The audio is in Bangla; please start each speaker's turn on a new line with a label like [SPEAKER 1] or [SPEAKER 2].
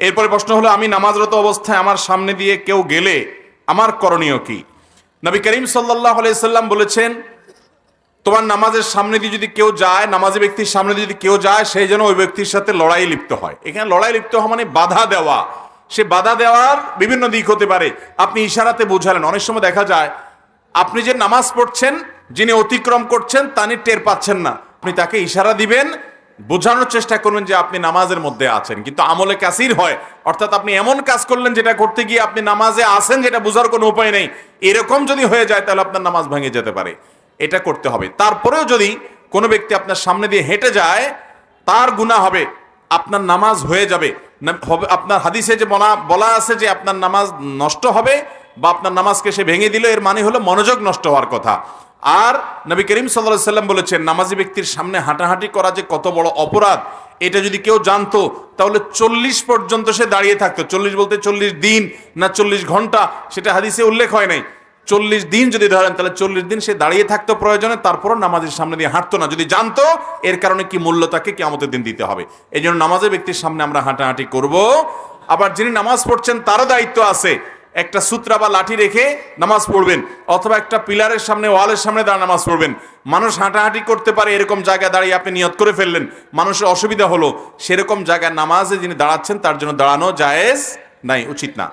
[SPEAKER 1] এরপরে প্রশ্ন হলো, আমি নামাজরত অবস্থায় আমার সামনে দিয়ে কেউ গেলে আমার করণীয় কি? নবী করিম সাল্লাল্লাহু আলাইহি সাল্লাম বলেছেন, তোমার নামাজের সামনে দিয়ে যদি কেউ যায়, নামাজি ব্যক্তির সামনে দিয়ে যদি কেউ যায়, সেই যেন ওই ব্যক্তির সাথে লড়াই লিপ্ত হয়। এখানে লড়াই লিপ্ত হওয়া মানে বাধা দেওয়া। সে বাধা দেওয়ার বিভিন্ন দিক হতে পারে। আপনি ইশারাতে বোঝালেন। অনেক সময় দেখা যায় আপনি যে নামাজ পড়ছেন, যিনি অতিক্রম করছেন তিনি টের পাচ্ছেন না, আপনি তাকে ইশারা দিবেন, বোঝানোর চেষ্টা করবেন যে আপনি নামাজের মধ্যে আছেন, কিন্তু আমলে কাসির হয়, অর্থাৎ আপনি এমন কাজ করলেন যেটা করতে গিয়ে আপনি নামাজে আছেন যেটা বোঝার কোনো উপায় নেই। এরকম যদি হয়ে যায় তাহলে আপনার নামাজ ভেঙে যেতে পারে। এটা করতে হবে। তারপরেও যদি কোনো ব্যক্তি আপনার সামনে দিয়ে হেঁটে যায়, তার গুনাহ হবে, আপনার নামাজ হয়ে যাবে। আপনার হাদিসে যে বলা আছে যে আপনার নামাজ নষ্ট হবে বা আপনার নামাজকে সে ভেঙে দিল, এর মানে হলো মনোযোগ নষ্ট হওয়ার কথা। আর নবী করিম সাল্লাল্লাহু আলাইহি সাল্লাম বলেছেন, নামাজি ব্যক্তির সামনে হাঁটাহাঁটি করা যে কত বড় অপরাধ, এটা যদি কেউ জানতো তাহলে 40 পর্যন্ত সে দাঁড়িয়ে থাকতো। 40 বলতে 40 দিন না 40 ঘন্টা, সেটা হাদিসে উল্লেখ হয় নাই। 40 দিন যদি ধরেন তাহলে 40 দিন সে দাঁড়িয়ে থাকতো প্রয়োজনে, তারপরও নামাজের সামনে দিয়ে হাঁটতো না, যদি জানতো এর কারণে কি মূল্য তাকে কিয়ামতের দিন দিতে হবে। এই জন্য নামাজের ব্যক্তির সামনে আমরা হাঁটাহাঁটি করব। আবার যিনি নামাজ পড়ছেন তারও দায়িত্ব আছে, একটা সূত্রা বা লাঠি রেখে নামাজ পড়বেন, অথবা একটা পিলারের সামনে, ওয়ালের সামনে দাঁড়িয়ে নামাজ পড়বেন। মানুষ হাঁটাহাঁটি করতে পারে এরকম জায়গায় দাঁড়িয়ে আপনি নিয়ত করে ফেললেন, মানুষের অসুবিধা হলো, সেরকম জায়গায় নামাজে যিনি দাঁড়াচ্ছেন তার জন্য দাঁড়ানো জায়েজ নাই, উচিত না।